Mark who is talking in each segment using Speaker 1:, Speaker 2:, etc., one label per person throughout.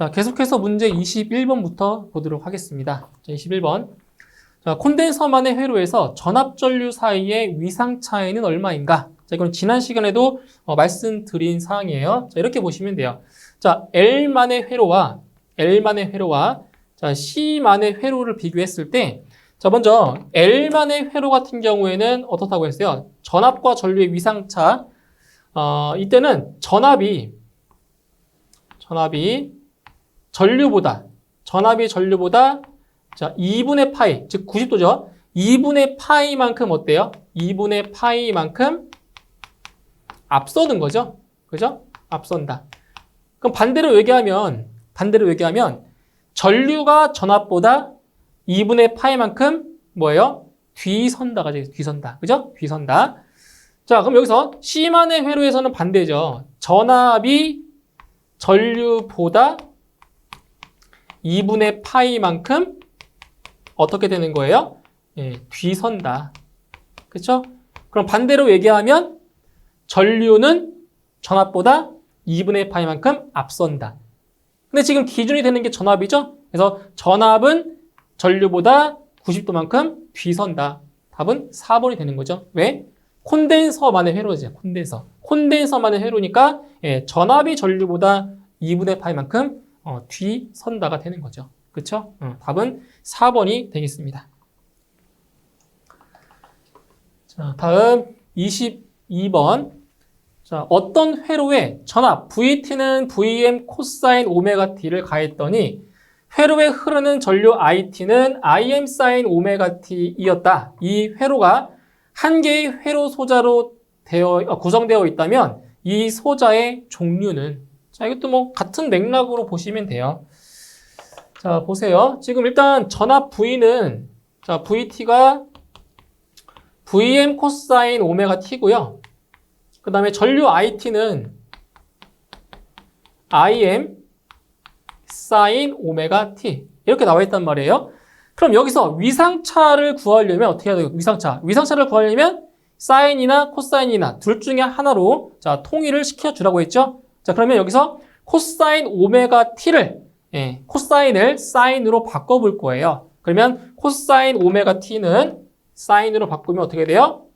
Speaker 1: 자, 계속해서 문제 21번부터 보도록 하겠습니다. 자, 21번. 자, 콘덴서만의 회로에서 전압전류 사이의 위상 차이는 얼마인가? 자, 이건 지난 시간에도 말씀드린 사항이에요. 자, 이렇게 보시면 돼요. 자, L만의 회로와 자, C만의 회로를 비교했을 때, 자, 먼저 L만의 회로 같은 경우에는 어떻다고 했어요? 전압과 전류의 위상차. 이때는 전압이 전류보다 자, 2분의 파이, 즉 90도죠. 2분의 파이만큼 어때요? 2분의 파이만큼 앞서는 거죠. 그죠? 앞선다. 그럼 반대로 얘기하면 전류가 전압보다 2분의 파이만큼 뭐예요? 뒤선다가 되죠. 뒤선다. 그죠? 뒤선다. 자, 그럼 여기서 C만의 회로에서는 반대죠. 전압이 전류보다 2분의 파이만큼 어떻게 되는 거예요? 예, 뒤선다. 그렇죠? 그럼 반대로 얘기하면 전류는 전압보다 2분의 파이만큼 앞선다. 근데 지금 기준이 되는 게 전압이죠? 그래서 전압은 전류보다 90도만큼 뒤선다. 답은 4번이 되는 거죠. 왜? 콘덴서만의 회로죠. 콘덴서만의 회로니까 예, 전압이 전류보다 2분의 파이만큼 뒤선다가 되는 거죠. 그렇죠? 답은 4번이 되겠습니다. 자, 다음 22번. 자, 어떤 회로에 전압 VT는 VM 코사인 오메가 T를 가했더니 회로에 흐르는 전류 IT는 IM 사인 오메가 T이었다. 이 회로가 한 개의 회로 소자로 구성되어 있다면 이 소자의 종류는, 자, 이것도 뭐 같은 맥락으로 보시면 돼요. 자, 보세요. 지금 일단 전압 V는, 자, VT가 VM 코사인 오메가 T고요. 그 다음에 전류 IT는 IM 사인 오메가 T. 이렇게 나와 있단 말이에요. 그럼 여기서 위상차를 구하려면 어떻게 해야 돼요? 위상차를 구하려면 사인이나 코사인이나 둘 중에 하나로, 자, 통일을 시켜주라고 했죠? 자, 그러면 여기서 코사인 오메가 T를, 예, 코사인을 사인으로 바꿔볼 거예요. 그러면 코사인 오메가 T는 사인으로 바꾸면 어떻게 돼요?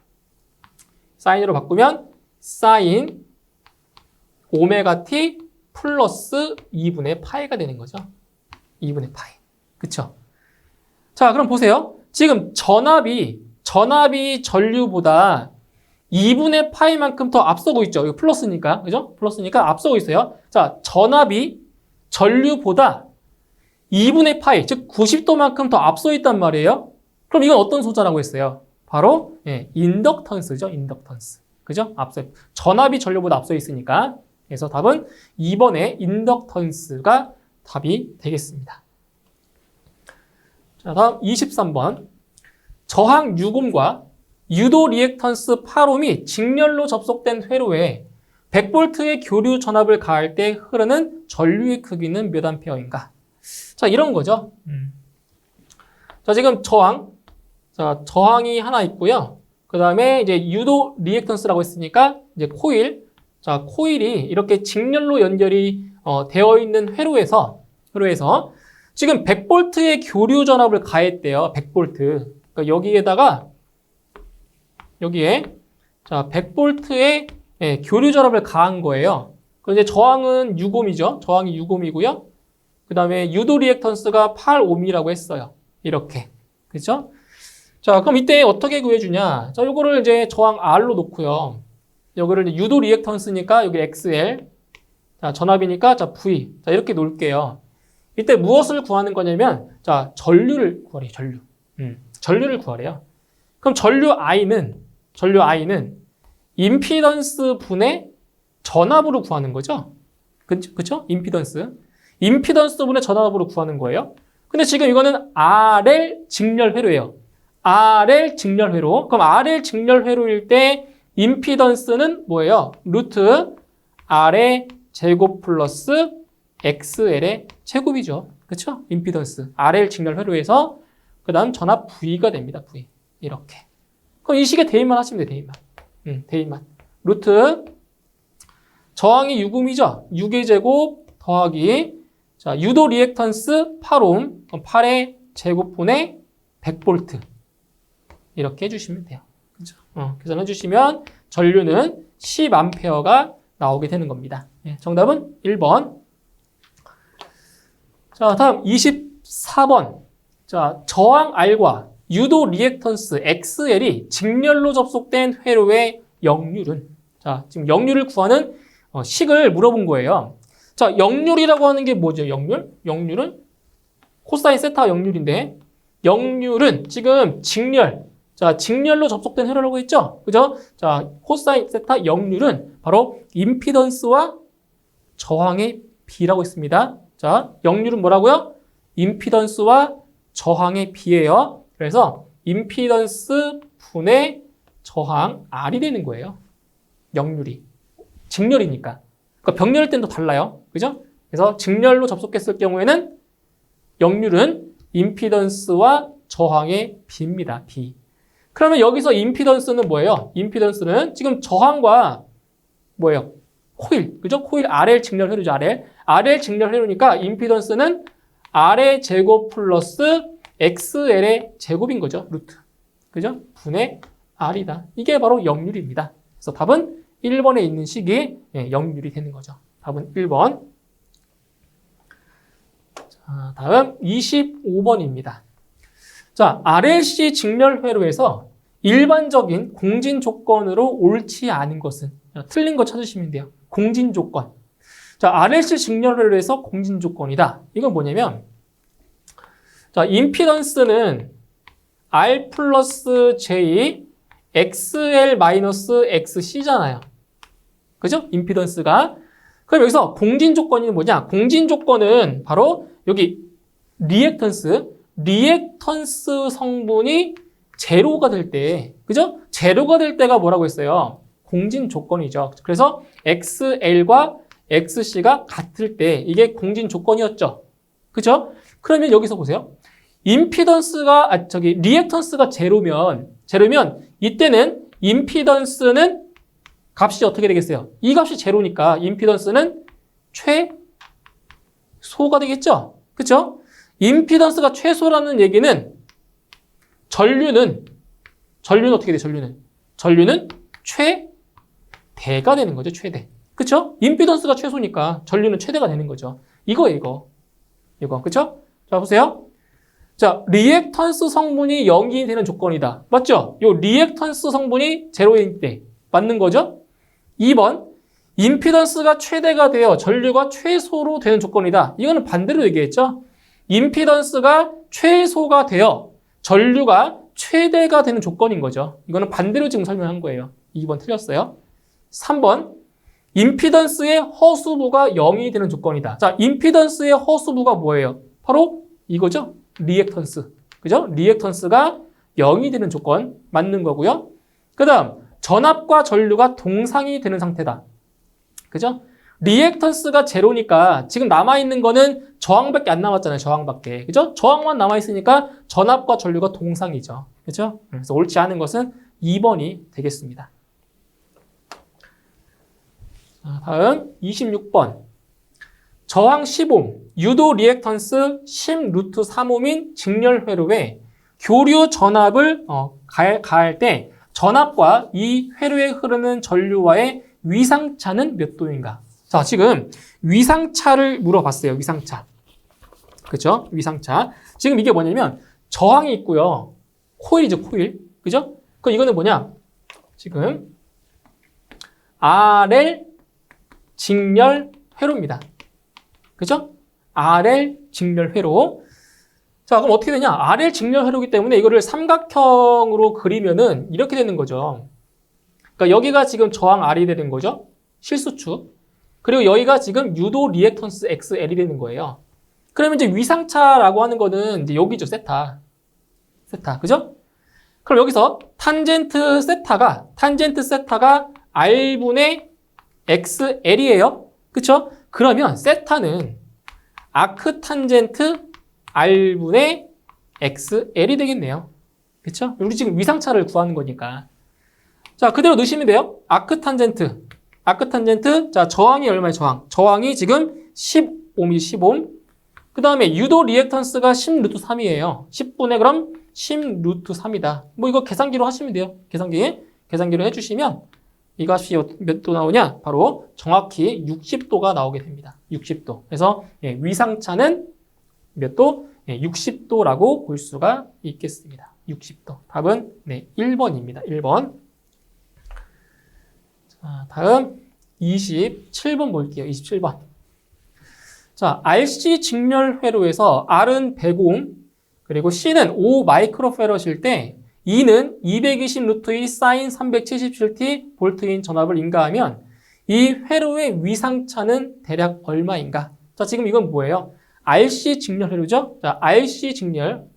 Speaker 1: 사인으로 바꾸면 사인 오메가 T 플러스 2분의 파이가 되는 거죠. 2분의 파이. 그쵸? 자, 그럼 보세요. 지금 전압이 전류보다 2분의 파이만큼 더 앞서고 있죠. 이거 플러스니까. 그죠? 플러스니까 앞서고 있어요. 자, 전압이 전류보다 2분의 파이, 즉 90도만큼 더 앞서 있단 말이에요. 그럼 이건 어떤 소자라고 했어요? 바로 예, 인덕턴스죠. 인덕턴스. 그죠? 전압이 전류보다 앞서 있으니까. 그래서 답은 2번의 인덕턴스가 답이 되겠습니다. 자, 다음 23번. 저항 6옴과 유도 리액턴스 8옴이 직렬로 접속된 회로에 100V의 교류 전압을 가할 때 흐르는 전류의 크기는 몇 암페어인가? 자, 이런 거죠. 자, 지금 저항이 하나 있고요. 그 다음에 이제 유도 리액턴스라고 했으니까 이제 코일. 자, 코일이 이렇게 직렬로 연결이 되어 있는 회로에서 지금 100V의 교류 전압을 가했대요. 100V. 그러니까 여기에 자, 100V의 예, 교류 전압을 가한 거예요. 그럼 이제 저항은 6옴이죠. 저항이 6옴이고요. 그 다음에 유도 리액턴스가 8옴이라고 했어요. 이렇게. 그렇죠? 자, 그럼 이때 어떻게 구해주냐? 자, 요거를 이제 저항 R로 놓고요. 여기를 이제 유도 리액턴스니까 여기 XL. 자, 전압이니까 자, V. 자, 이렇게 놓을게요. 이때 무엇을 구하는 거냐면, 자, 전류를 구하래요. 전류를 구하래요. 그럼 전류 I는 임피던스 분의 전압으로 구하는 거죠. 그쵸? 임피던스 분의 전압으로 구하는 거예요. 근데 지금 이거는 RL 직렬 회로예요. RL 직렬 회로. 그럼 RL 직렬 회로일 때 임피던스는 뭐예요? 루트 R의 제곱 플러스 XL의 제곱이죠. 그쵸? 임피던스. RL 직렬 회로에서 그 다음 전압 V가 됩니다. V. 이렇게. 그럼 이 식의 대입만 하시면 돼요. 대입만. 루트 저항이 6옴이죠. 6의 제곱 더하기 자, 유도 리액턴스 8옴, 8의 제곱분의 100V. 이렇게 해주시면 돼요. 그죠? 계산해 주시면 전류는 10A가 나오게 되는 겁니다. 예, 정답은 1번. 자, 다음 24번. 자, 저항 R과 유도 리액턴스 XL이 직렬로 접속된 회로의 역률은? 자, 지금 역률을 구하는 식을 물어본 거예요. 자, 역률이라고 하는 게 뭐죠? 역률? 역률은 코사인 세타 역률인데, 역률은 지금 직렬. 자, 직렬로 접속된 회로라고 했죠? 그죠? 자, 코사인 세타 역률은 바로 임피던스와 저항의 비라고 있습니다. 자, 역률은 뭐라고요? 임피던스와 저항의 비예요. 그래서 임피던스 분의 저항 R이 되는 거예요. 역률이. 직렬이니까. 그러니까 병렬일 땐 또 달라요. 그죠? 그래서 직렬로 접속했을 경우에는 역률은 임피던스와 저항의 비입니다. 비. 그러면 여기서 임피던스는 뭐예요? 임피던스는 지금 저항과 뭐예요? 코일. 그죠? 코일 RL 직렬 회로죠. RL. RL 직렬 회로니까 임피던스는 R의 제곱 플러스 XL의 제곱인 거죠. 루트. 그죠? 분의 R이다. 이게 바로 역률입니다. 그래서 답은 1번에 있는 식이 역률이 되는 거죠. 답은 1번. 자, 다음 25번입니다. 자, RLC 직렬 회로에서 일반적인 공진 조건으로 옳지 않은 것은? 틀린 거 찾으시면 돼요. 공진 조건. 자, RLC 직렬 회로에서 공진 조건이다. 이건 뭐냐면, 자, 임피던스는 R 플러스 J XL 마이너스 XC잖아요. 그죠? 임피던스가. 그럼 여기서 공진 조건이 뭐냐? 공진 조건은 바로 여기 리액턴스 성분이 제로가 될 때, 그죠? 제로가 될 때가 뭐라고 했어요? 공진 조건이죠. 그래서 XL과 XC가 같을 때 이게 공진 조건이었죠. 그죠? 그러면 여기서 보세요. 임피던스가, 리액턴스가 제로면 이때는 임피던스는 값이 어떻게 되겠어요? 이 값이 제로니까 임피던스는 최소가 되겠죠? 그쵸? 임피던스가 최소라는 얘기는 전류는 어떻게 돼? 전류는 최대가 되는 거죠. 최대. 그쵸? 임피던스가 최소니까 전류는 최대가 되는 거죠. 이거. 그쵸? 자, 보세요. 자, 리액턴스 성분이 0이 되는 조건이다. 맞죠? 요 리액턴스 성분이 제로일 때 맞는 거죠? 2번, 임피던스가 최대가 되어 전류가 최소로 되는 조건이다. 이거는 반대로 얘기했죠? 임피던스가 최소가 되어 전류가 최대가 되는 조건인 거죠. 이거는 반대로 지금 설명한 거예요. 2번 틀렸어요. 3번, 임피던스의 허수부가 0이 되는 조건이다. 자, 임피던스의 허수부가 뭐예요? 바로 이거죠? 리액턴스. 그죠? 리액턴스가 0이 되는 조건 맞는 거고요. 그 다음, 전압과 전류가 동상이 되는 상태다. 그죠? 리액턴스가 제로니까 지금 남아있는 거는 저항밖에 안 남았잖아요. 저항밖에. 그죠? 저항만 남아있으니까 전압과 전류가 동상이죠. 그죠? 그래서 옳지 않은 것은 2번이 되겠습니다. 자, 다음 26번. 저항 10옴, 유도 리액턴스 10 루트 3옴인 직렬 회로에 교류 전압을 가할 때 전압과 이 회로에 흐르는 전류와의 위상차는 몇 도인가? 자, 지금 위상차를 물어봤어요. 위상차. 그죠? 위상차. 지금 이게 뭐냐면 저항이 있고요. 코일이죠, 코일. 그죠? 그럼 이거는 뭐냐? 지금 RL 직렬 회로입니다. 그죠? RL 직렬 회로. 자, 그럼 어떻게 되냐? RL 직렬 회로이기 때문에 이거를 삼각형으로 그리면은 이렇게 되는 거죠. 그러니까 여기가 지금 저항 R이 되는 거죠. 실수축. 그리고 여기가 지금 유도 리액턴스 XL이 되는 거예요. 그러면 이제 위상차라고 하는 거는 이제 여기죠. 세타. 그죠? 그럼 여기서 탄젠트 세타가 R분의 XL이에요. 그쵸? 그러면 세타는 아크 탄젠트 R분의 XL이 되겠네요. 그쵸? 우리 지금 위상차를 구하는 거니까. 자, 그대로 넣으시면 돼요. 아크 탄젠트. 자, 저항이 얼마예요, 저항? 저항이 지금 10옴이 10옴. 그 다음에 유도 리액턴스가 10 루트 3이에요. 10분의 그럼 10 루트 3이다. 뭐 이거 계산기로 하시면 돼요. 계산기로 해주시면 이 값이 몇 도 나오냐? 바로 정확히 60도가 나오게 됩니다. 60도. 그래서 위상차는 몇 도? 60도라고 볼 수가 있겠습니다. 60도. 답은 1번입니다. 1번. 자, 다음 27번 볼게요. 27번. 자, RC 직렬 회로에서 R은 100옴, 그리고 C는 5 마이크로페럿일 때 E는 220 루트 2 사인 377T 볼트인 전압을 인가하면 이 회로의 위상차는 대략 얼마인가? 자, 지금 이건 뭐예요? RC 직렬 회로죠? 자, RC 직렬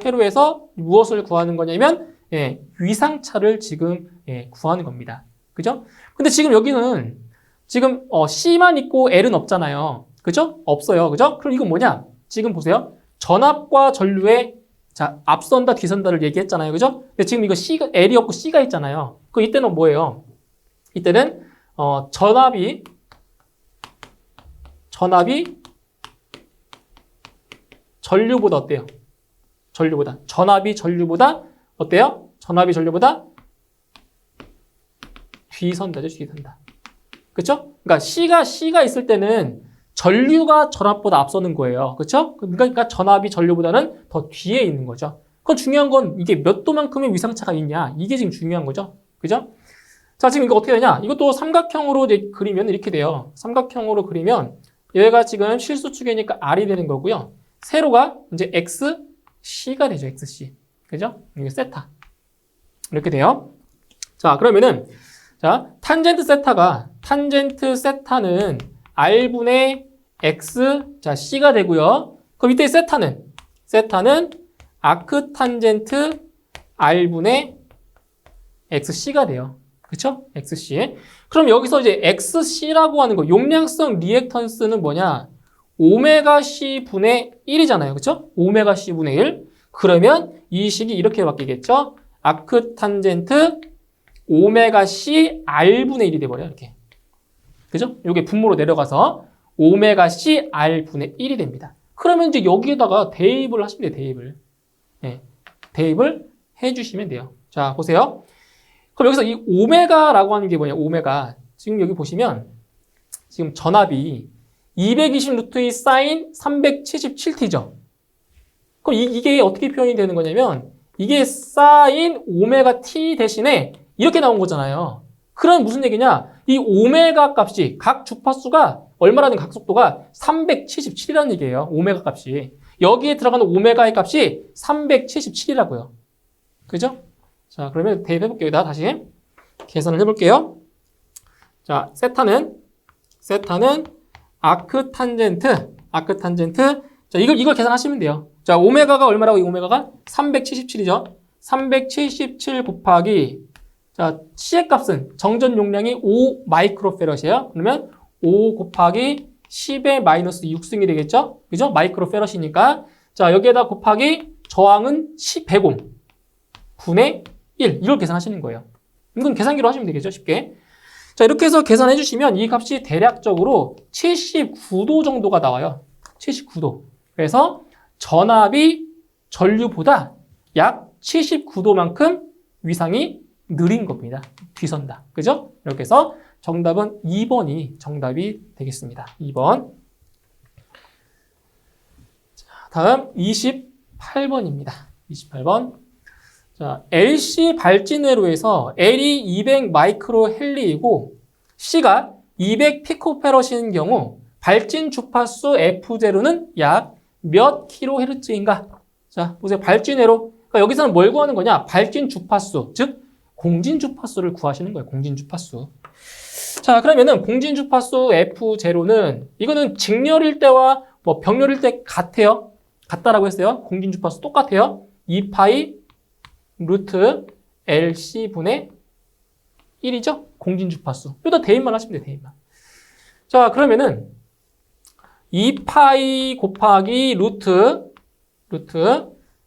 Speaker 1: 회로에서 무엇을 구하는 거냐면 위상차를 지금 구하는 겁니다. 그죠? 근데 지금 여기는 지금 C만 있고 L은 없잖아요. 그죠? 없어요. 그죠? 그럼 이건 뭐냐? 지금 보세요. 전압과 전류의 자, 앞선다 뒤선다를 얘기했잖아요. 그죠? 근데 지금 이거 C가 L이 없고 C가 있잖아요. 그 이때는 뭐예요? 이때는 전압이 전류보다 어때요? 전압이 전류보다 어때요? 전압이 전류보다 뒤선다죠, 뒤선다. 그쵸? 그러니까 C가 있을 때는 전류가 전압보다 앞서는 거예요. 그쵸? 그러니까 전압이 전류보다는 더 뒤에 있는 거죠. 그건 중요한 건 이게 몇 도만큼의 위상차가 있냐. 이게 지금 중요한 거죠. 그죠? 자, 지금 이거 어떻게 되냐? 이것도 삼각형으로 이제 그리면 이렇게 돼요. 삼각형으로 그리면 얘가 지금 실수축이니까 R이 되는 거고요. 세로가 이제 XC가 되죠. XC. 그죠? 이게 세타. 이렇게 돼요. 자, 그러면은 자, 탄젠트 세타는 R분의 X, 자, C가 되고요. 그럼 이때 세타는 아크 탄젠트 R분의 XC가 돼요. 그쵸? XC. 그럼 여기서 이제 XC라고 하는 거, 용량성 리액턴스는 뭐냐? 오메가 C 분의 1이잖아요. 그쵸? 오메가 C 분의 1. 그러면 이 식이 이렇게 바뀌겠죠? 아크 탄젠트 오메가 C R분의 1이 돼버려요. 이렇게. 그죠? 이게 분모로 내려가서 오메가 C R분의 1이 됩니다. 그러면 이제 여기에다가 대입을 하시면 돼요. 대입을. 대입을 해주시면 돼요. 자, 보세요. 그럼 여기서 이 오메가라고 하는 게 뭐냐? 오메가. 지금 여기 보시면 지금 전압이 220 루트 2 사인 377T죠. 그럼 이게 어떻게 표현이 되는 거냐면 이게 사인 오메가 T 대신에 이렇게 나온 거잖아요. 그럼 무슨 얘기냐? 이 오메가 값이 각 주파수가 얼마라는 각속도가 377이라는 얘기예요. 오메가 값이. 여기에 들어가는 오메가의 값이 377이라고요. 그죠? 자, 그러면 대입해볼게요. 여기다 다시 계산을 해볼게요. 자, 세타는 아크 탄젠트. 자, 이걸 계산하시면 돼요. 자, 오메가가 얼마라고? 이 오메가가 377이죠. 377 곱하기 자, C의 값은 정전 용량이 5 마이크로페럿이에요. 그러면 5 곱하기 10의 마이너스 6승이 되겠죠? 그죠? 마이크로페럿이니까. 자, 여기에다 곱하기 저항은 100옴 분의 1. 이걸 계산하시는 거예요. 이건 계산기로 하시면 되겠죠? 쉽게. 자, 이렇게 해서 계산해 주시면 이 값이 대략적으로 79도 정도가 나와요. 79도. 그래서 전압이 전류보다 약 79도만큼 위상이 느린 겁니다. 뒤선다. 그죠? 이렇게 해서 정답은 2번이 정답이 되겠습니다. 2번. 자, 다음 28번입니다. 28번. 자, LC 발진회로에서 L이 200 마이크로 헬리이고 C가 200 피코페럿인 경우 발진 주파수 F0는 약 몇 킬로헤르츠인가? 자, 보세요. 발진회로. 그러니까 여기서는 뭘 구하는 거냐? 발진 주파수, 즉 공진 주파수를 구하시는 거예요. 공진 주파수. 자, 그러면은 공진 주파수 F0는 이거는 직렬일 때와 뭐 병렬일 때 같아요. 같다라고 했어요. 공진 주파수 똑같아요. 2파이 루트 LC분의 1이죠? 공진 주파수. 여기다 대입만 하시면 돼요. 대입만. 자, 그러면은 2파이 곱하기 루트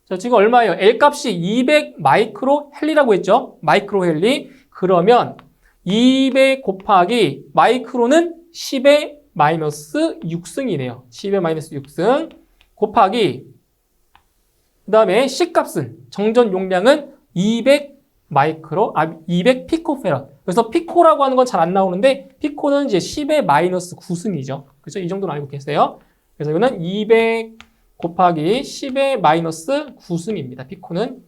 Speaker 1: 자, 지금 얼마예요? L 값이 200 마이크로 헬리라고 했죠? 마이크로 헬리. 그러면 200 곱하기 마이크로는 10의 마이너스 6승이네요. 10의 마이너스 6승 곱하기 그 다음에 C 값은 정전 용량은 200 피코페럿. 그래서 피코라고 하는 건 잘 안 나오는데 피코는 이제 10의 마이너스 9승이죠. 그렇죠? 이 정도는 알고 계세요. 그래서 이거는 200 곱하기 10의 마이너스 9승입니다. 피코는.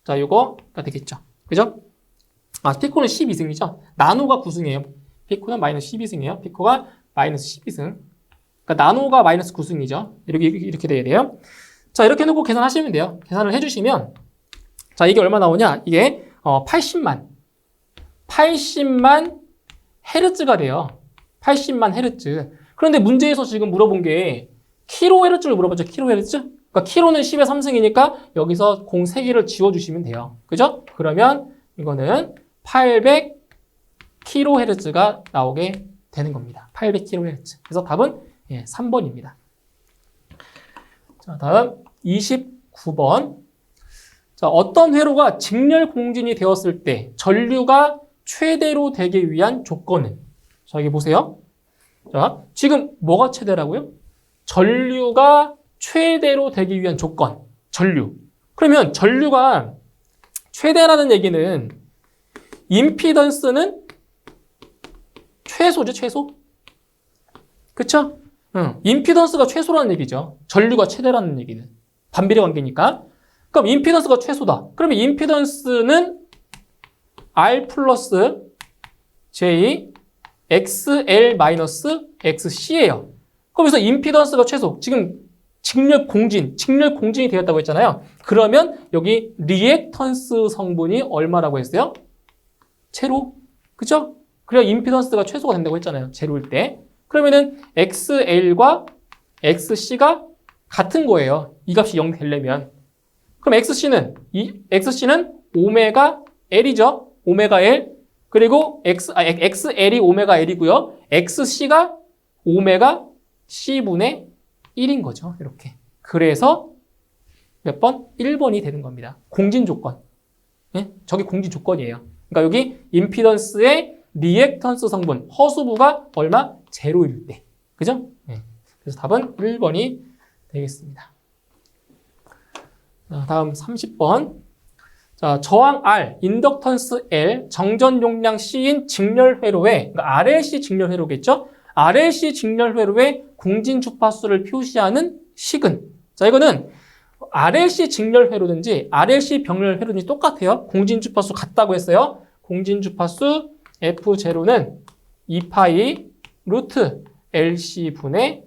Speaker 1: 자, 요거가 되겠죠. 그죠? 아, 피코는 12승이죠. 나노가 9승이에요. 피코는 마이너스 12승이에요. 피코가 마이너스 12승. 그러니까 나노가 마이너스 9승이죠. 이렇게 돼야 돼요. 자, 이렇게 놓고 계산하시면 돼요. 계산을 해주시면 자, 이게 얼마 나오냐? 이게 80만 헤르츠가 돼요. 80만 헤르츠. 그런데 문제에서 지금 물어본 게 킬로헤르츠를 물어봤죠. 킬로헤르츠? 그러니까 킬로는 10의 3승이니까 여기서 공 3개를 지워주시면 돼요. 그죠? 그러면 이거는 800 킬로헤르츠가 나오게 되는 겁니다. 800 킬로헤르츠. 그래서 답은 3번입니다. 자, 다음 29번. 자, 어떤 회로가 직렬 공진이 되었을 때 전류가 최대로 되기 위한 조건은? 자, 여기 보세요. 자, 지금 뭐가 최대라고요? 전류가 최대로 되기 위한 조건. 전류. 그러면 전류가 최대라는 얘기는 임피던스는 최소죠, 최소? 그쵸? 임피던스가 최소라는 얘기죠. 전류가 최대라는 얘기는. 반비례 관계니까. 그럼 임피던스가 최소다. 그러면 임피던스는 R 플러스 J XL 마이너스 XC예요. 그래서 임피던스가 최소. 지금 직렬 공진이 되었다고 했잖아요. 그러면 여기 리액턴스 성분이 얼마라고 했어요? 제로. 그죠? 그래야 임피던스가 최소가 된다고 했잖아요. 제로일 때. 그러면은 XL과 XC가 같은 거예요. 이 값이 0 되려면. 그럼 XC는 오메가 L이죠. 오메가 L. 그리고 XL이 오메가 L이고요. XC가 오메가 C분의 1인 거죠. 이렇게. 그래서 몇 번? 1번이 되는 겁니다. 공진 조건. 네? 저게 공진 조건이에요. 그러니까 여기 임피던스의 리액턴스 성분, 허수부가 얼마? 제로일 때. 그죠? 네. 그래서 답은 1번이 되겠습니다. 자, 다음 30번. 자, 저항 R, 인덕턴스 L, 정전 용량 C인 직렬 회로에, 그러니까 RLC 직렬 회로겠죠? RLC 직렬 회로의 공진 주파수를 표시하는 식은. 자, 이거는 RLC 직렬 회로든지 RLC 병렬 회로든지 똑같아요. 공진 주파수 같다고 했어요. 공진 주파수 F0는 2파이 루트 LC분의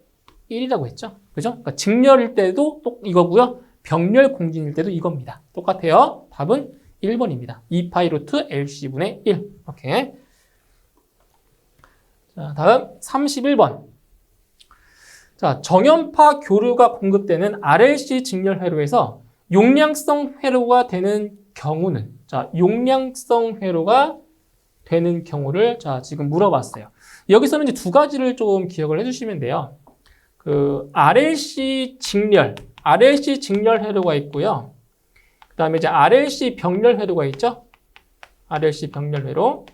Speaker 1: 1이라고 했죠. 그죠? 그러니까 직렬일 때도 또 이거고요. 병렬 공진일 때도 이겁니다. 똑같아요. 답은 1번입니다. 2파이 루트 LC분의 1. 이렇게. 자, 다음 31번. 자, 정연파 교류가 공급되는 RLC 직렬 회로에서 용량성 회로가 되는 경우는? 자, 용량성 회로가 되는 경우를 자, 지금 물어봤어요. 여기서는 이제 두 가지를 좀 기억을 해주시면 돼요. 그 RLC 직렬 회로가 있고요. 그 다음에 이제 RLC 병렬 회로가 있죠. RLC 병렬 회로.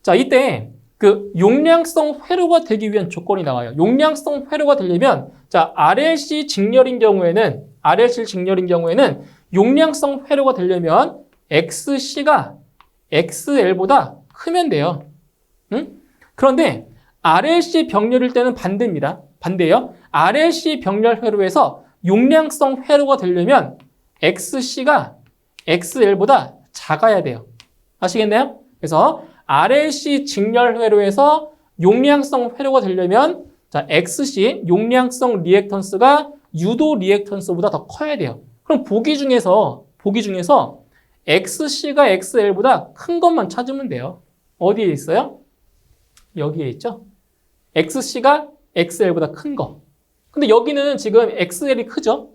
Speaker 1: 자, 이때 그 용량성 회로가 되기 위한 조건이 나와요. 용량성 회로가 되려면 자, RLC 직렬인 경우에는 용량성 회로가 되려면 XC가 XL보다 크면 돼요. 응? 그런데 RLC 병렬일 때는 반대입니다. 반대예요. RLC 병렬 회로에서 용량성 회로가 되려면 XC가 XL보다 작아야 돼요. 아시겠나요? 그래서 RLC 직렬 회로에서 용량성 회로가 되려면 자, XC 용량성 리액턴스가 유도 리액턴스보다 더 커야 돼요. 그럼 보기 중에서 XC가 XL보다 큰 것만 찾으면 돼요. 어디에 있어요? 여기에 있죠? XC가 XL보다 큰 거. 근데 여기는 지금 XL이 크죠?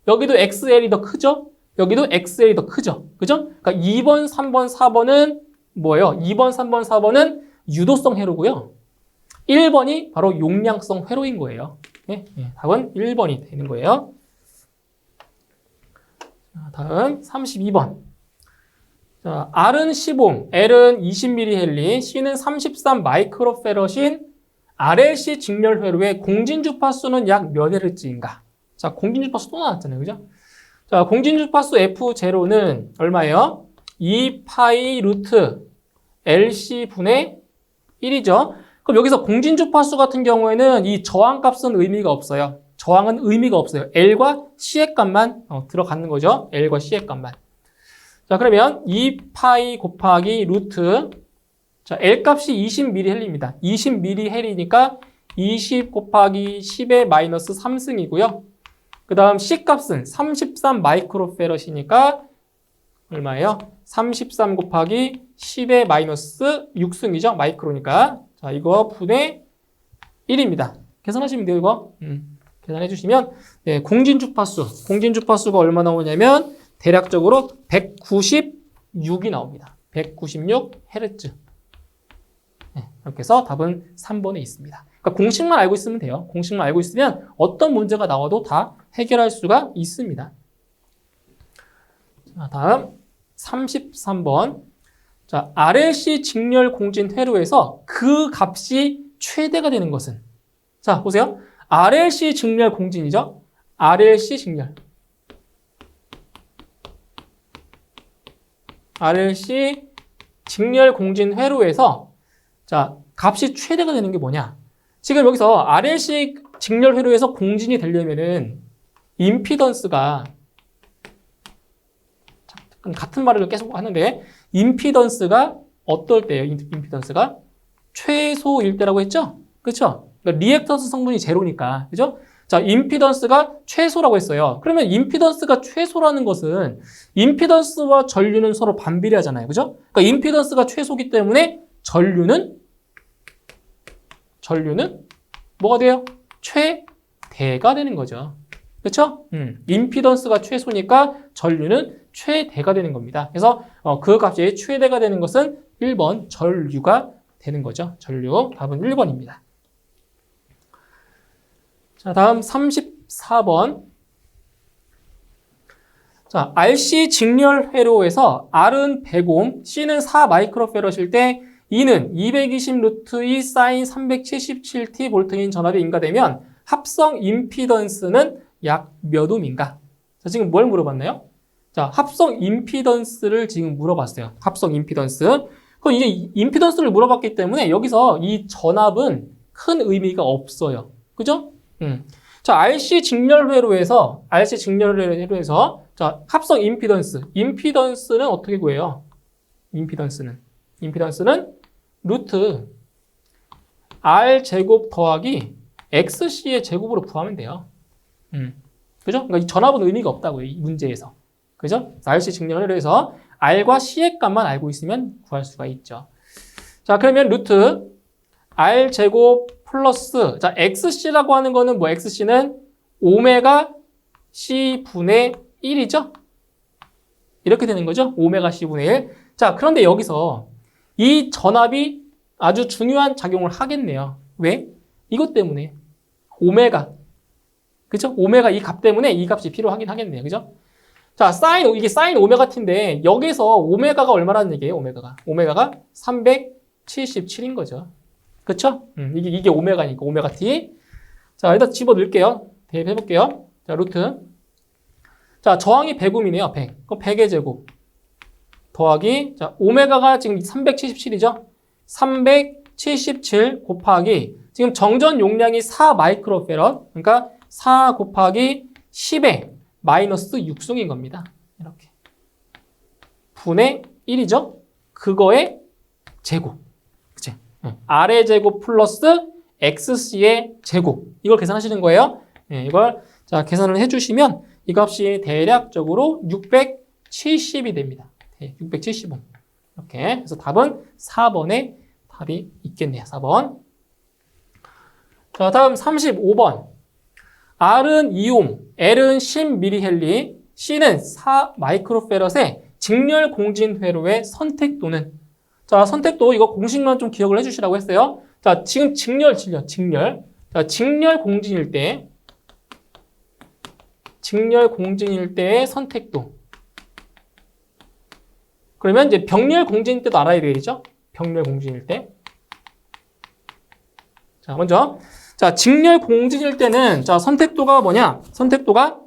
Speaker 1: 여기도 XL이 더 크죠? 여기도 XL이 더 크죠? 그죠? 그러니까 2번, 3번, 4번은 뭐예요? 2번, 3번, 4번은 유도성 회로고요. 1번이 바로 용량성 회로인 거예요. 네? 네, 답은 1번이 되는 거예요. 자, 다음 32번. 자, R은 10옴, L은 20mH, C는 33 마이크로페럿인 RLC 직렬 회로의 공진주파수는 약 몇 헤르츠인가? 자, 공진주파수 또 나왔잖아요. 그죠? 자, 공진주파수 F0는 얼마예요? 2파이 루트 LC 분의 1이죠. 그럼 여기서 공진주파수 같은 경우에는 이 저항값은 의미가 없어요. 저항은 의미가 없어요. L과 C의 값만 들어가는 거죠. L과 C의 값만. 자, 그러면 2파이 곱하기 루트, 자, L 값이 20mH입니다. 20mH니까 20 곱하기 10의 마이너스 3승이고요. 그 다음 C 값은 33 마이크로페럿이니까 얼마예요? 33 곱하기 10의 마이너스 6승이죠. 마이크로니까. 자, 이거 분의 1입니다. 계산하시면 돼요, 이거. 계산해 주시면, 네, 공진주파수가 얼마 나오냐면, 대략적으로 196이 나옵니다. 196Hz. 네, 이렇게 해서 답은 3번에 있습니다. 그러니까 공식만 알고 있으면 돼요. 공식만 알고 있으면 어떤 문제가 나와도 다 해결할 수가 있습니다. 자, 다음 33번. 자, RLC 직렬 공진 회로에서 그 값이 최대가 되는 것은? 자, 보세요. RLC 직렬 공진이죠? RLC 직렬. RLC 직렬 공진 회로에서 자, 값이 최대가 되는 게 뭐냐? 지금 여기서 RLC 직렬 회로에서 공진이 되려면은 임피던스가 같은 말을 계속 하는데 임피던스가 어떨 때예요? 임피던스가 최소일 때라고 했죠? 그렇죠? 그러니까 리액턴스 성분이 제로니까. 그죠? 자, 임피던스가 최소라고 했어요. 그러면 임피던스가 최소라는 것은 임피던스와 전류는 서로 반비례하잖아요. 그죠? 그러니까 임피던스가 최소기 때문에 전류는 뭐가 돼요? 최대가 되는 거죠. 그렇죠? 임피던스가 최소니까 전류는 최대가 되는 겁니다. 그래서 그 값이 최대가 되는 것은 1번 전류가 되는 거죠. 전류. 답은 1번입니다. 자, 다음 34번. 자, RC 직렬 회로에서 R은 100옴, C는 4 마이크로페럿일 때 E는 220 루트 2 사인 377T 볼트인 전압이 인가되면 합성 임피던스는 약 몇 옴인가? 자, 지금 뭘 물어봤나요? 자, 합성 임피던스를 지금 물어봤어요. 합성 임피던스. 그럼 이제 임피던스를 물어봤기 때문에 여기서 이 전압은 큰 의미가 없어요. 그죠? 자, RC 직렬 회로에서 자, 합성 임피던스는 어떻게 구해요? 임피던스는 루트 R 제곱 더하기 XC의 제곱으로 구하면 돼요. 그죠? 그러니까 이 전압은 의미가 없다고요. 이 문제에서. 그죠? RC 직렬 회로에서 R과 C의 값만 알고 있으면 구할 수가 있죠. 자, 그러면 루트 R 제곱 플러스, 자, XC라고 하는 거는 뭐, XC는 오메가 C 분의 1이죠? 이렇게 되는 거죠? 오메가 C 분의 1. 자, 그런데 여기서 이 전압이 아주 중요한 작용을 하겠네요. 왜? 이것 때문에. 오메가. 그죠? 오메가 이 값 때문에 이 값이 필요하긴 하겠네요. 그죠? 자, 이게 사인 오메가 t인데, 여기서 오메가가 얼마라는 얘기예요, 오메가가? 오메가가 377인 거죠. 그쵸? 이게 오메가니까, 오메가 t. 자, 여기다 집어 넣을게요. 대입해볼게요. 자, 루트. 자, 저항이 100옴이네요, 100. 그럼 100의 제곱. 더하기, 자, 오메가가 지금 377이죠? 377 곱하기, 지금 정전 용량이 4 마이크로페럿. 그러니까 4 곱하기 10의 마이너스 6승인 겁니다. 이렇게. 분의 1이죠? 그거의 제곱. 그치? R의 제곱 플러스 XC의 제곱. 이걸 계산하시는 거예요. 네, 이걸, 자, 계산을 해주시면 이 값이 대략적으로 670이 됩니다. 670원. 이렇게. 그래서 답은 4번에 답이 있겠네요. 4번. 자, 다음 35번. R은 2옴, L은 10mH, C는 4 마이크로페럿의 직렬 공진 회로의 선택도는, 자, 선택도 이거 공식만 좀 기억을 해주시라고 했어요. 자, 지금 직렬. 자, 직렬 공진일 때의 선택도. 그러면 이제 병렬 공진일 때도 알아야 되겠죠? 병렬 공진일 때. 자, 먼저 자, 직렬 공진일 때는 자, 선택도가 뭐냐? 선택도가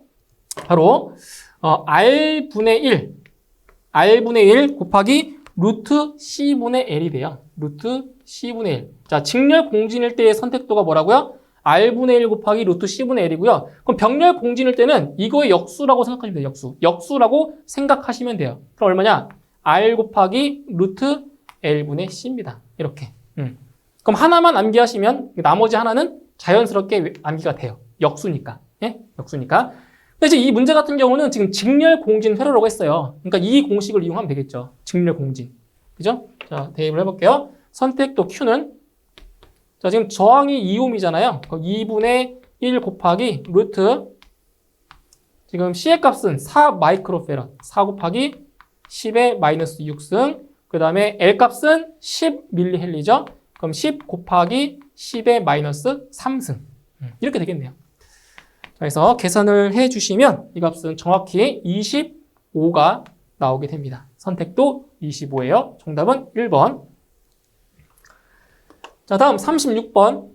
Speaker 1: 바로 R분의 1 곱하기 루트 C분의 L이 돼요. 루트 C분의 1. 자, 직렬 공진일 때의 선택도가 뭐라고요? R분의 1 곱하기 루트 C분의 L이고요. 그럼 병렬 공진일 때는 이거의 역수라고 생각하시면 돼요. 역수라고 생각하시면 돼요. 그럼 얼마냐? R 곱하기 루트 L분의 C입니다. 이렇게. 그럼 하나만 암기하시면 나머지 하나는 자연스럽게 암기가 돼요. 역수니까. 예? 역수니까. 근데 이제 이 문제 같은 경우는 지금 직렬 공진 회로라고 했어요. 그러니까 이 공식을 이용하면 되겠죠. 직렬 공진. 그죠? 자, 대입을 해볼게요. 선택도 Q는 자, 지금 저항이 2옴이잖아요. 2분의 1 곱하기 루트 지금 C의 값은 4 마이크로페럿 4 곱하기 10의 마이너스 6승 그 다음에 L 값은 10 밀리헬리죠. 그럼 10 곱하기 10의 마이너스 3승 이렇게 되겠네요. 그래서 계산을 해주시면 이 값은 정확히 25가 나오게 됩니다. 선택도 25예요. 정답은 1번. 자, 다음 36번.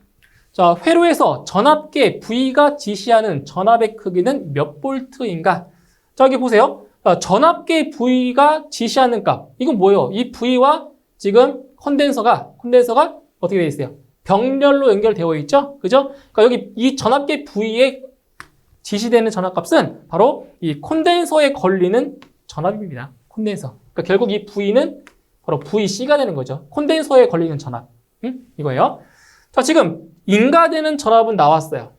Speaker 1: 자, 회로에서 전압계 V가 지시하는 전압의 크기는 몇 볼트인가? 자, 여기 보세요. 전압계 V가 지시하는 값. 이건 뭐예요? 이 V와 지금 컨덴서가 어떻게 되어 있어요? 병렬로 연결되어 있죠? 그죠? 그러니까 여기 이 전압계 V에 지시되는 전압값은 바로 이 콘덴서에 걸리는 전압입니다. 콘덴서. 그러니까 결국 이 V는 바로 VC가 되는 거죠. 콘덴서에 걸리는 전압. 이거예요. 자, 지금 인가되는 전압은 나왔어요.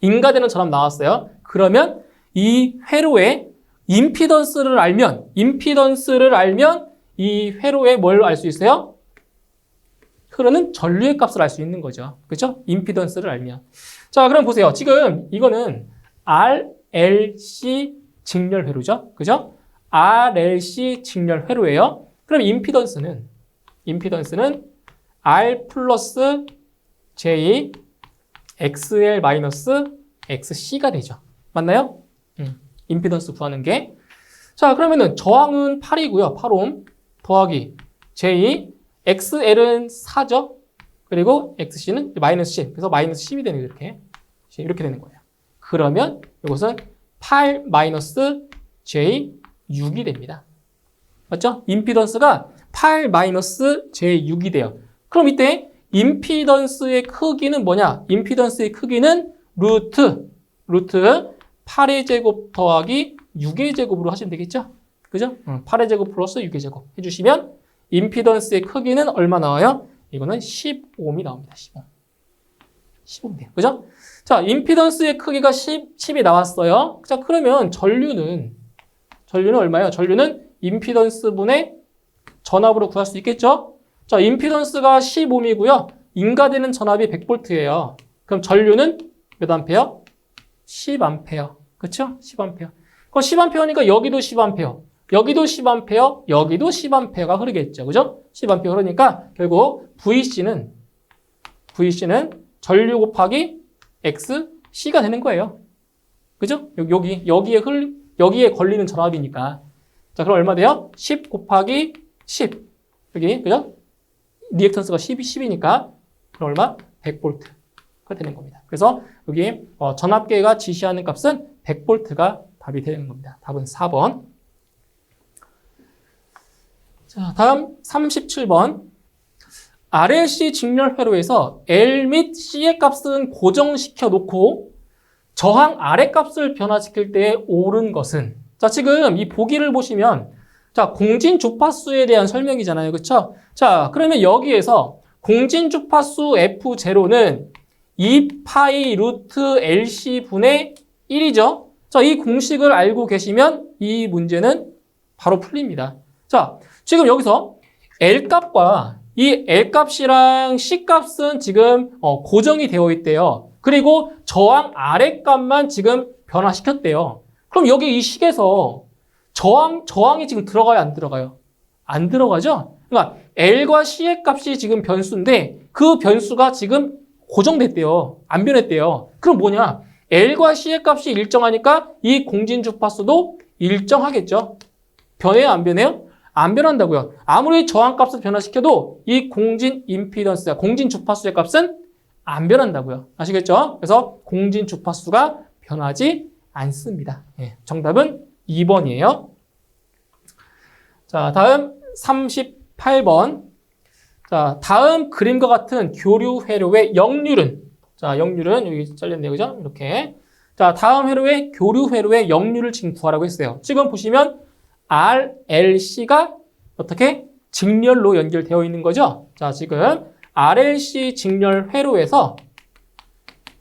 Speaker 1: 인가되는 전압 나왔어요. 그러면 이 회로의 임피던스를 알면 이 회로의 뭘 알 수 있어요? 흐르는 전류의 값을 알 수 있는 거죠. 그렇죠? 임피던스를 알면. 자, 그럼 보세요. 지금 이거는 RLC 직렬 회로죠. 그죠? RLC 직렬 회로예요. 그럼 임피던스는 R 플러스 J XL 마이너스 XC가 되죠. 맞나요? 임피던스 구하는 게. 자, 그러면은 저항은 8이고요. 8옴 더하기 J XL은 4죠. 그리고 XC는 마이너스 10. 그래서 마이너스 10이 되는 이렇게 되는 거예요. 그러면 이것은 8 마이너스 J 6이 됩니다. 맞죠? 임피던스가 8 마이너스 J 6이 돼요. 그럼 이때 임피던스의 크기는 뭐냐? 임피던스의 크기는 루트 8의 제곱 더하기 6의 제곱으로 하시면 되겠죠? 그죠? 8의 제곱 플러스 6의 제곱 해주시면 임피던스의 크기는 얼마 나와요? 이거는 15옴이 나옵니다. 15옴 돼요. 그죠? 자, 임피던스의 크기가 10이 나왔어요. 자, 그러면 전류는 얼마예요? 전류는 임피던스분의 전압으로 구할 수 있겠죠? 자, 임피던스가 10옴이고요. 인가되는 전압이 100볼트예요. 그럼 전류는 몇 암페어? 10암페어. 그렇죠? 10암페어. 그럼 10암페어니까 여기도 10암페어. 여기도 10암페어, 여기도 10암페어가 흐르겠죠. 그죠? 10암페어 흐르니까 결국 VC는 전류 곱하기 XC가 되는 거예요. 그죠? 여기에 걸리는 전압이니까. 자, 그럼 얼마 돼요? 10 곱하기 10. 여기, 그죠? 리액턴스가 10이니까 그럼 얼마? 100볼트가 되는 겁니다. 그래서 여기 전압계가 지시하는 값은 100볼트가 답이 되는 겁니다. 답은 4번. 자, 다음 37번. RLC 직렬 회로에서 L 및 C의 값은 고정시켜 놓고 저항 R의 값을 변화시킬 때 옳은 것은, 자, 지금 이 보기를 보시면, 자, 공진 주파수에 대한 설명이잖아요. 그쵸? 자, 그러면 여기에서 공진 주파수 F0는 2파이 루트 LC 분의 1이죠. 자, 이 공식을 알고 계시면 이 문제는 바로 풀립니다. 자, 지금 여기서 L값과 이 L값이랑 C값은 지금 고정이 되어 있대요. 그리고 저항 R의 값만 지금 변화시켰대요. 그럼 여기 이 식에서 저항이 지금 들어가요, 안 들어가요? 안 들어가죠? 그러니까 L과 C의 값이 지금 변수인데 그 변수가 지금 고정됐대요. 안 변했대요. 그럼 뭐냐? L과 C의 값이 일정하니까 이 공진 주파수도 일정하겠죠? 변해요, 안 변해요? 안 변한다고요. 아무리 저항값을 변화시켜도 이 공진 임피던스가, 공진 주파수의 값은 안 변한다고요. 아시겠죠? 그래서 공진 주파수가 변하지 않습니다. 예, 정답은 2번이에요. 자, 다음 38번. 자, 다음 그림과 같은 교류 회로의 역률은, 자, 역률은 여기 잘렸네요. 그죠? 이렇게. 자, 다음 회로의 교류 회로의 역률을 지금 구하라고 했어요. 지금 보시면 RLC가 어떻게? 직렬로 연결되어 있는 거죠. 자, 지금 RLC 직렬 회로에서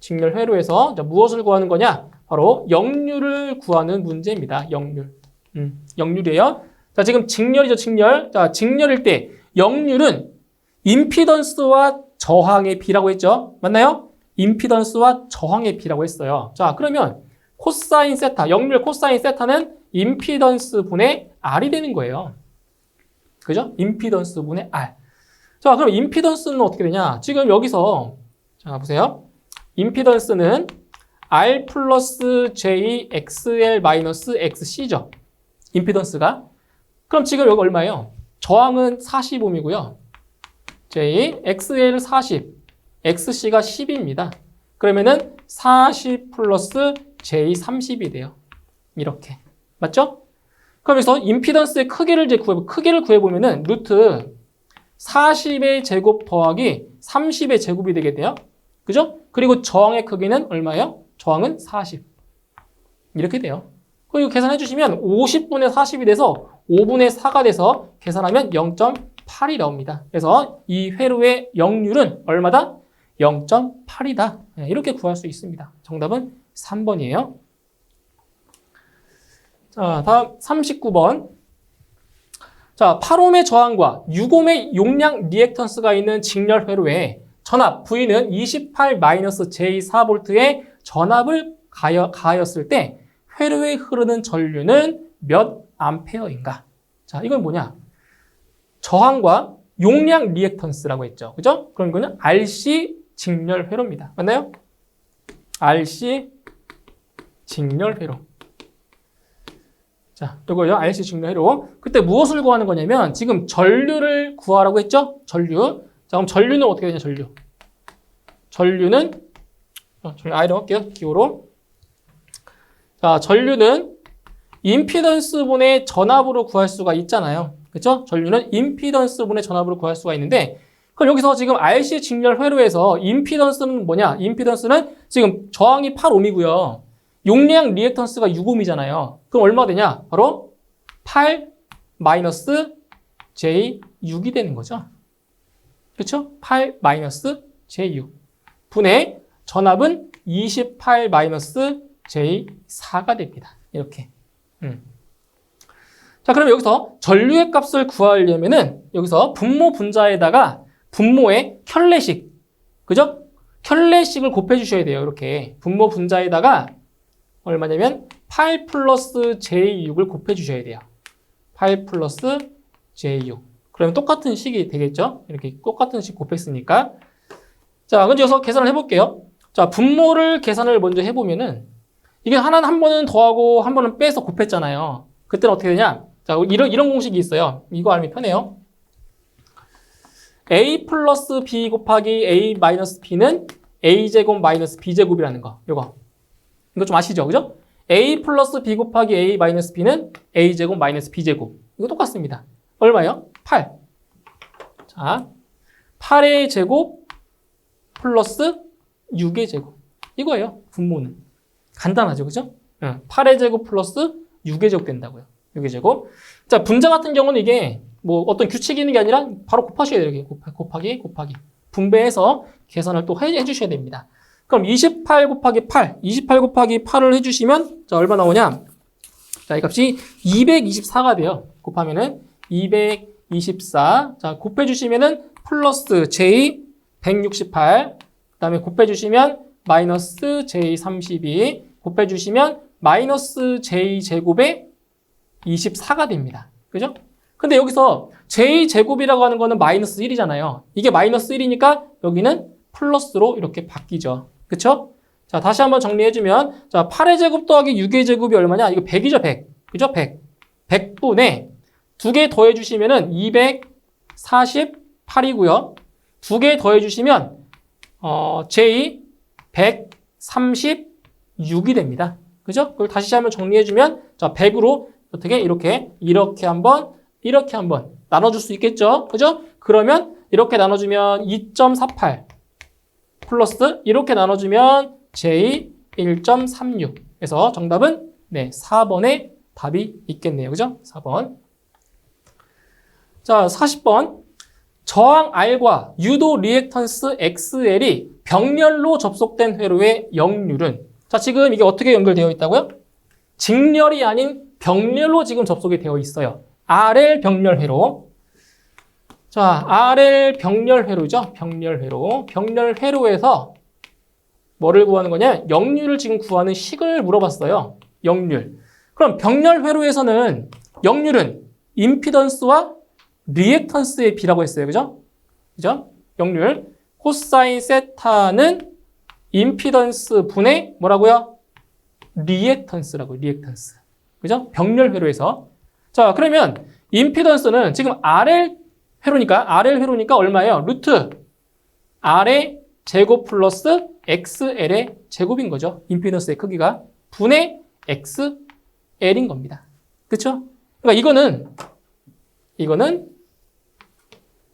Speaker 1: 자, 무엇을 구하는 거냐? 바로 역률을 구하는 문제입니다. 역률. 역률이에요. 자, 지금 직렬이죠, 직렬. 자, 직렬일 때 역률은 임피던스와 저항의 비라고 했죠. 맞나요? 임피던스와 저항의 비라고 했어요. 자, 그러면 코사인 세타, 역률 코사인 세타는 임피던스 분의 R이 되는 거예요. 그죠? 임피던스 분의 R. 자, 그럼 임피던스는 어떻게 되냐? 지금 여기서, 자, 보세요. 임피던스는 R 플러스 J XL 마이너스 XC죠. 임피던스가. 그럼 지금 여기 얼마예요? 저항은 40ohm이고요. J, XL 40, XC가 10입니다. 그러면은 40 플러스 J 30이 돼요. 이렇게. 맞죠? 그러면서 임피던스의 크기를 이제 구해보면은 루트 40의 제곱 더하기 30의 제곱이 되게 돼요. 그죠? 그리고 저항의 크기는 얼마예요? 저항은 40. 이렇게 돼요. 그리고 계산해 주시면 50분의 40이 돼서 5분의 4가 돼서 계산하면 0.8이 나옵니다. 그래서 이 회로의 역률은 얼마다? 0.8이다. 이렇게 구할 수 있습니다. 정답은 3번이에요. 자, 다음 39번. 자, 8ohm의 저항과 6ohm의 용량 리액턴스가 있는 직렬 회로에 전압 V는 28-J4V의 전압을 가하였을 때 회로에 흐르는 전류는 몇 암페어인가? 자, 이건 뭐냐? 저항과 용량 리액턴스라고 했죠. 그죠? 그럼 이거는 RC 직렬 회로입니다. 맞나요? RC 직렬 회로. 자, 이거요. RC 직렬 회로. 그때 무엇을 구하는 거냐면 지금 전류를 구하라고 했죠? 전류. 자, 그럼 전류는 어떻게 되냐? 전류는 I로 할게요. 기호로. 자, 전류는 임피던스 분의 전압으로 구할 수가 있잖아요. 그렇죠? 전류는 임피던스 분의 전압으로 구할 수가 있는데 그럼 여기서 지금 RC 직렬 회로에서 임피던스는 뭐냐? 임피던스는 지금 저항이 8ohm이고요. 용량 리액턴스가 6ohm이잖아요. 그럼 얼마 되냐? 바로 8 마이너스 J6이 되는 거죠. 그렇죠? 8 마이너스 J6 분의 전압은 28 마이너스 J4가 됩니다. 이렇게. 자, 그럼 여기서 전류의 값을 구하려면은 여기서 분모 분자에다가 분모의 켤레식, 그죠? 켤레식을 곱해 주셔야 돼요. 이렇게 분모 분자에다가 얼마냐면 8 플러스 J6을 곱해 주셔야 돼요. 8 플러스 J6. 그러면 똑같은 식이 되겠죠? 이렇게 똑같은 식 곱했으니까. 자, 그럼 여기서 계산을 해볼게요. 자, 분모를 계산을 먼저 해보면은 이게 하나는 한 번은 더하고 한 번은 빼서 곱했잖아요. 그때는 어떻게 되냐? 자, 이런 공식이 있어요. 이거 알면 편해요. A 플러스 B 곱하기 A 마이너스 B는 A제곱 마이너스 B제곱이라는 거. 이거 좀 아시죠? 그죠? A 플러스 B 곱하기 A 마이너스 B는 A제곱 마이너스 B제곱. 이거 똑같습니다. 얼마예요? 8. 자, 8의 제곱 플러스 6의 제곱. 이거예요. 분모는. 간단하죠. 그죠? 8의 제곱 플러스 6의 제곱 된다고요. 6의 제곱. 자, 분자 같은 경우는 이게 뭐 어떤 규칙이 있는 게 아니라 바로 곱하셔야 돼요. 이렇게 곱하기. 분배해서 계산을 또 해주셔야 됩니다. 그럼 28 곱하기 8. 28 곱하기 8을 해주시면 자, 얼마 나오냐? 자, 이 값이 224가 돼요. 곱하면은 224. 자, 곱해주시면은 플러스 J 168. 그 다음에 곱해주시면 마이너스 J 32. 곱해주시면 마이너스 J 제곱에 24가 됩니다. 그죠? 근데 여기서 J 제곱이라고 하는 거는 마이너스 1이잖아요. 이게 마이너스 1이니까 여기는 플러스로 이렇게 바뀌죠. 그쵸? 자, 다시 한번 정리해주면, 자, 8의 제곱 더하기 6의 제곱이 얼마냐? 이거 100이죠, 100. 그죠? 100. 100분에 2개 더해주시면은 248이고요. 2개 더해주시면, J 136이 됩니다. 그죠? 그걸 다시 한번 정리해주면, 자, 100으로 어떻게, 이렇게 한번, 이렇게 한번 나눠줄 수 있겠죠? 그죠? 그러면 이렇게 나눠주면 2.48 플러스 이렇게 나눠주면 J 1.36. 그래서 정답은, 네, 4번에 답이 있겠네요. 그죠? 4번. 자, 40번. 저항 R과 유도 리액턴스 XL이 병렬로 접속된 회로의 역률은, 자, 지금 이게 어떻게 연결되어 있다고요? 직렬이 아닌 병렬로 지금 접속이 되어 있어요. RL 병렬 회로. 자, RL 병렬 회로죠. 병렬 회로. 병렬 회로에서 뭐를 구하는 거냐? 역률을 지금 구하는 식을 물어봤어요. 역률. 그럼 병렬 회로에서는 역률은 임피던스와 리액턴스의 비라고 했어요. 그죠? 그죠? 역률. 코사인 세타는 임피던스 분의 뭐라고요? 리액턴스라고요. 리액턴스. 그죠? 병렬 회로에서. 자, 그러면 임피던스는 지금 RL 회로니까 얼마예요? 루트 R의 제곱 플러스 XL의 제곱인 거죠. 임피던스의 크기가. 분의 XL인 겁니다. 그쵸? 그러니까 이거는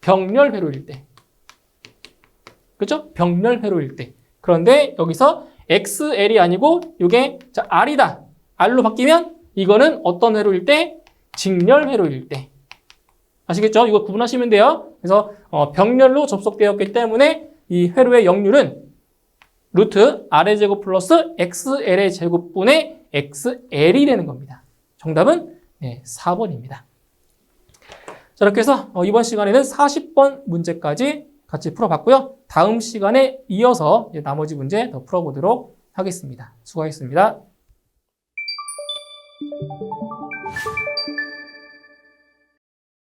Speaker 1: 병렬 회로일 때. 그죠? 병렬 회로일 때. 그런데 여기서 XL이 아니고 이게 자, R이다. R로 바뀌면 이거는 어떤 회로일 때? 직렬 회로일 때. 아시겠죠? 이거 구분하시면 돼요. 그래서 병렬로 접속되었기 때문에 이 회로의 역률은 루트 R의 제곱 플러스 XL의 제곱분의 XL이 되는 겁니다. 정답은 네, 4번입니다. 자, 이렇게 해서 이번 시간에는 40번 문제까지 같이 풀어봤고요. 다음 시간에 이어서 나머지 문제 더 풀어보도록 하겠습니다. 수고하셨습니다.